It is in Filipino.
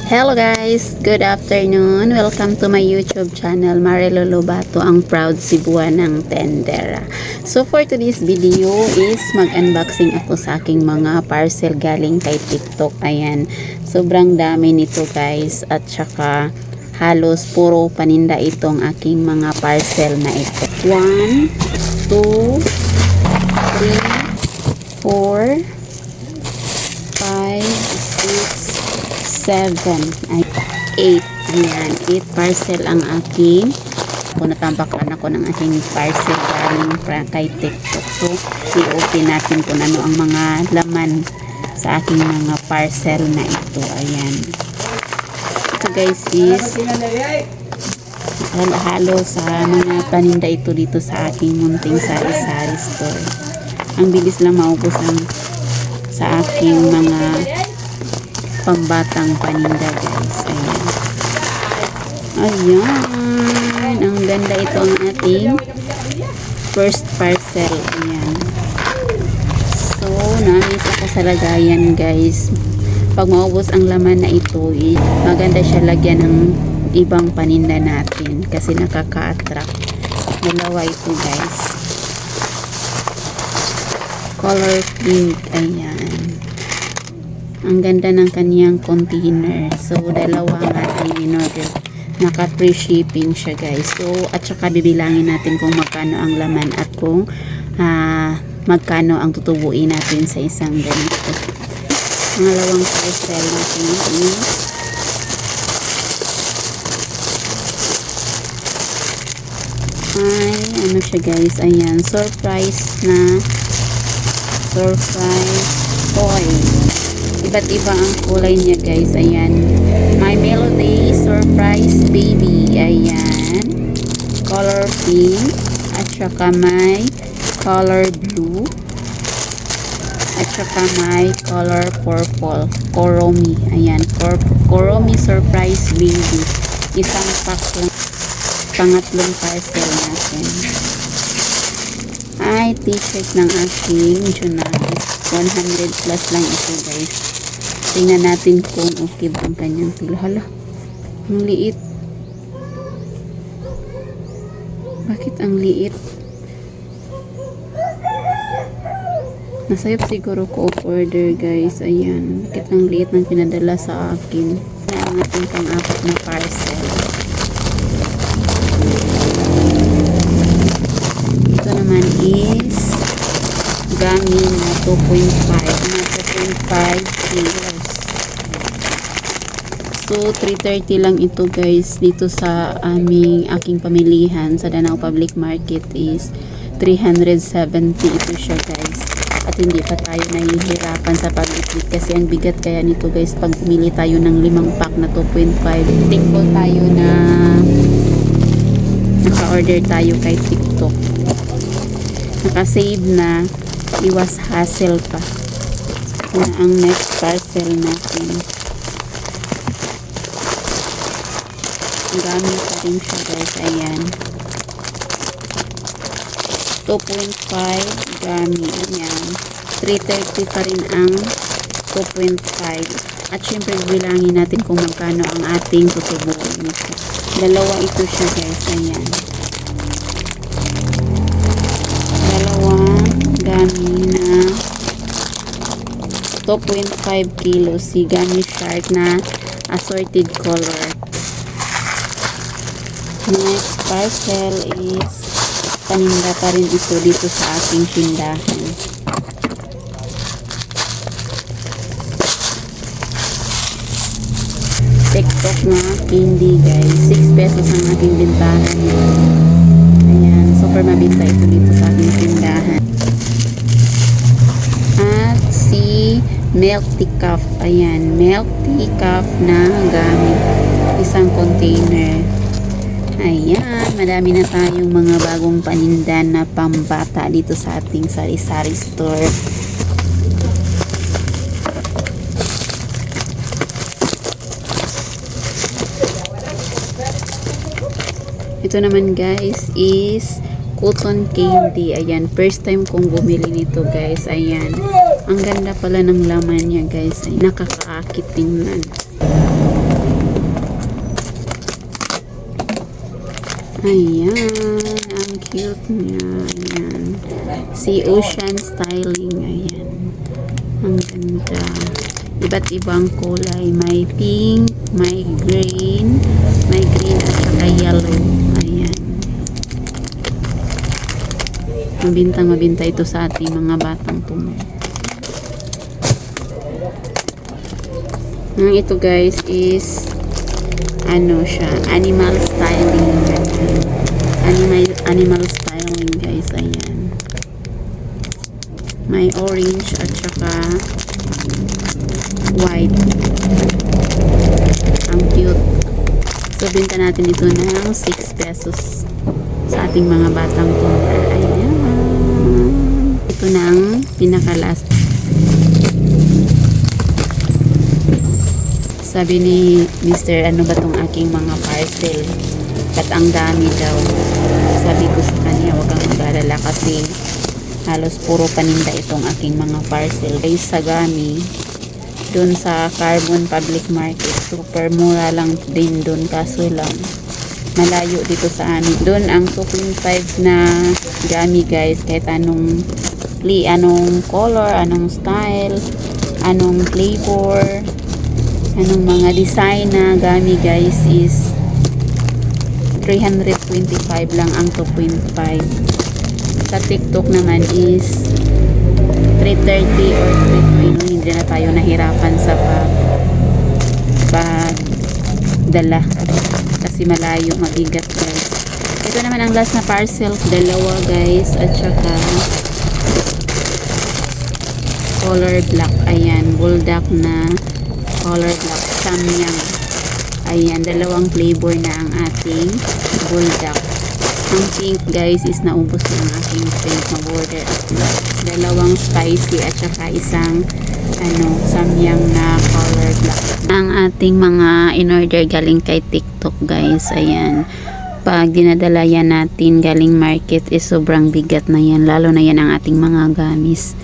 Hello guys, good afternoon. Welcome to my YouTube channel, Marilo Lobato, ang proud Cebuan ng Tendera. So for today's video is mag-unboxing ako sa aking mga parcel galing kay TikTok. Ayan, sobrang dami nito guys at saka halos puro paninda itong aking mga parcel na ito. 1, 2, 3, 4, 5, 6, 7 ay 8. Ayan, 8 parcel ang aking. Kung natambakan ako ng aking parcel galing kay TikTok. So, i-open natin kung ano ang mga laman sa aking mga parcel na ito. Ayan. Ito guys is halo sa mga paninda ito dito sa aking munting sari-sari store. Ang bilis lang maubos ang sa aking mga pambatang paninda guys. Ayan. Ayan. Ang ganda ito ang ating first parcel. Ayan. So, namin sa kasalagayan guys. Pag maubos ang laman na ito, maganda siya lagyan ng ibang paninda natin kasi nakaka-attract. Dalawa ito guys. Color pink. Ayan. Ang ganda ng kaniyang container. So, dalawa nga ating in-order. Naka-free shipping siya guys. So, at saka bibilangin natin kung magkano ang laman at kung magkano ang tutubuin natin sa isang ganito. Pangalawang parcel natin is ano siya guys. Ayan. Surprise toy. Iba't iba ang kulay niya guys. Ayan. My Melody Surprise Baby. Ayan. Color pink. At saka may color blue. At saka may color purple. Koromi. Ayan. Koromi Surprise Baby. Isang pack lang. Pangatlong parcel natin. Ay, t-shirt ng aking Junaris. 100 plus lang ito guys. Tingnan natin kung okay ba ang kanyang tilo. Hala, ang liit. Bakit ang liit? Nasayop siguro ko order guys. Ayan, bakit ang liit ng pinadala sa akin. Ang ating pang-apat na parcel. Ito naman is gami na 2.5 kilos. So 330 lang ito guys dito sa aking pamilihan sa Danao Public Market is 370 ito siya guys. At hindi pa tayo nahihirapan sa pag-ipit kasi ang bigat kaya nito guys pag pumili tayo ng 5 pack na 2.5. Thankful tayo na naka-order tayo kay TikTok. Naka-save na, iwas hassle pa. Na ang next parcel natin. Gamit pa rin siya guys. Ayan. 2.5 gamit. Ayan. 330 pa rin ang 2.5. At syempre bilangin natin kung magkano ang ating tutubuin. Dalawa ito siya guys. Ayan. Gami na 2.5 kilos si Gami Shark na assorted color. Next parcel is paninda pa rin ito dito sa aking tindahan. TikTok na candy guys, 6 pesos ang aking bintahan. Ayan, super mabinta ito dito sa aking tindahan. At si milk teacup. Ayan, milk teacup na gamit. Isang container. Ayan, madami na tayong mga bagong paninda na pambata dito sa ating sari-sari store. Ito naman guys is cotton candy. Ayan, first time kong bumili nito guys. Ayan, ang ganda pala ng laman niya guys. Ay, nakakaakit tingnan. Ayan, ang cute niya. Ayan. Si Ocean Styling. Ayan. Ang ganda. Iba't ibang kulay. May pink, may green at saka yellow. Ayan. Mabintang-mabinta ito sa ating mga batang tumo. Ito guys is ano siya, animal styling. Animal styling guys. Ayan. May orange at saka white. Ang cute. So, binta natin ito ng 6 pesos sa ating mga batang tutor. Ayan. Ito na ang pinaka-last. Sabi ni Mr. ano ba tong aking mga parcel? At ang dami daw. Sabi ko sa kanya, huwag kang mag-alala kasi halos puro paninda itong aking mga parcel. Guys, sa Gami, doon sa Carbon Public Market, super mura lang din doon, kaso lang malayo dito sa amin. Doon ang 2.5 na Gami guys, kahit anong color, anong style, anong flavor, anong mga design na Gami guys is 325 lang ang 2.5. Sa TikTok naman is 330 or 320. Hindi na tayo nahirapan sa pagdala kasi malayo, mabigat guys. Ito naman ang last na parcel, dalawa guys, at saka color black. Ayan, bulldog na color black, samyang. Ayan, dalawang flavor na ang ating bulldog. Ang pink guys is naubos na ang aking pink na border. Dalawang spicy at saka isang samyang na color black. Ang ating mga in-order galing kay TikTok guys. Ayan. Pag dinadala yan natin galing market is sobrang bigat na yan. Lalo na yan ang ating mga gamis.